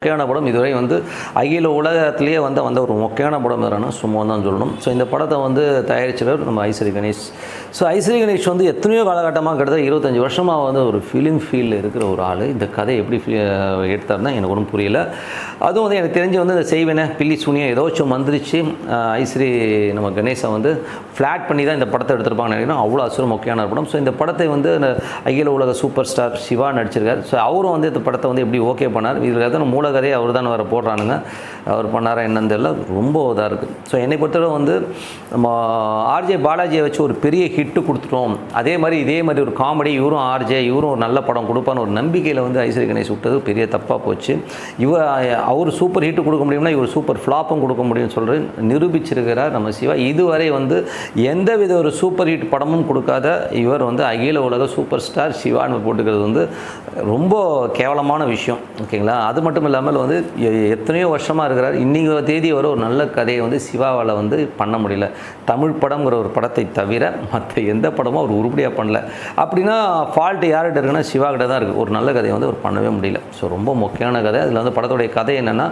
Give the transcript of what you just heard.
மொக்கையான படம் இதுவரை வந்து அகில உலகத்திலேயே வந்த ஒரு மொக்கையான படம் எதுனா சும்மா தான் சொல்லணும். ஸோ இந்த படத்தை வந்து தயாரிச்சவர் நம்ம ஐஸ்வரி கணேஷ். ஸோ ஐஸ்வரி கணேஷ் வந்து எத்தனையோ காலகட்டமாக கிட்டத்தட்ட 25 வருஷமாக வந்து ஒரு ஃபிலிம் ஃபீல்டில் இருக்கிற ஒரு ஆள். இந்த கதையை எப்படி எடுத்தாருன்னா எனக்கு ஒன்றும் புரியல. அதுவும் வந்து எனக்கு தெரிஞ்சு வந்து இந்த செய்வேனே பில்லி சூனியம் ஏதாச்சும் வந்துருச்சு. ஐஸ்வரி நம்ம கணேஷை வந்து ஃப்ளாட் பண்ணி தான் இந்த படத்தை எடுத்திருப்பாங்கன்னு நினைக்கிறேன். அவ்வளோ அசுர மொக்கையான படம். ஸோ இந்த படத்தை வந்து அகில உலக சூப்பர் ஸ்டார் சிவா நடிச்சிருக்கார். ஸோ அவரும் வந்து இந்த படத்தை வந்து எப்படி ஓகே பண்ணார். இதில் எத்தனை மூலகதையை அவர் தான் வேறு போடுறானுங்க. அவர் பண்ணாரா என்னன்னு தெரியல, ரொம்ப இதாக இருக்குது. ஸோ என்னை பொறுத்தவரை வந்து நம்ம ஆர்ஜே பாலாஜியை வச்சு ஒரு பெரிய ஹிட்டு கொடுத்துட்டோம். இதே மாதிரி ஒரு காமெடி இவரும் ஒரு நல்ல படம் கொடுப்பான்னு ஒரு நம்பிக்கையில் வந்து ஐஸ்வரி கணேஷ் விட்டது பெரிய தப்பாக போச்சு. அவர் சூப்பர் ஹிட்டு கொடுக்க முடியும்னா இவர் சூப்பர் ஃப்ளாப்பும் கொடுக்க முடியும்னு சொல்கிற நிரூபிச்சிருக்கிறார் நம்ம சிவா. இதுவரை வந்து எந்தவித ஒரு சூப்பர் ஹிட் படமும் கொடுக்காத இவர் வந்து அகில உலக சூப்பர் ஸ்டார் சிவான்னு போட்டுக்கிறது வந்து ரொம்ப கேவலமான விஷயம். ஓகேங்களா? அது மட்டும் இல்லாமல் வந்து எத்தனையோ வருஷமாக இருக்கிறார். இன்றைக்கி தேதி வர ஒரு நல்ல கதையை வந்து சிவாவால் வந்து பண்ண முடியல. தமிழ் படம்ங்கிற ஒரு படத்தை தவிர மற்ற எந்த படமும் அவர் உருப்படியாக பண்ணல. அப்படின்னா ஃபால்ட்டு யார்கிட்ட இருக்குன்னா சிவா கிட்ட தான் இருக்குது. ஒரு நல்ல கதையை வந்து அவர் பண்ணவே முடியல. ஸோ ரொம்ப முக்கியமான கதை. அதில் வந்து படத்துடைய கதை என்னென்னா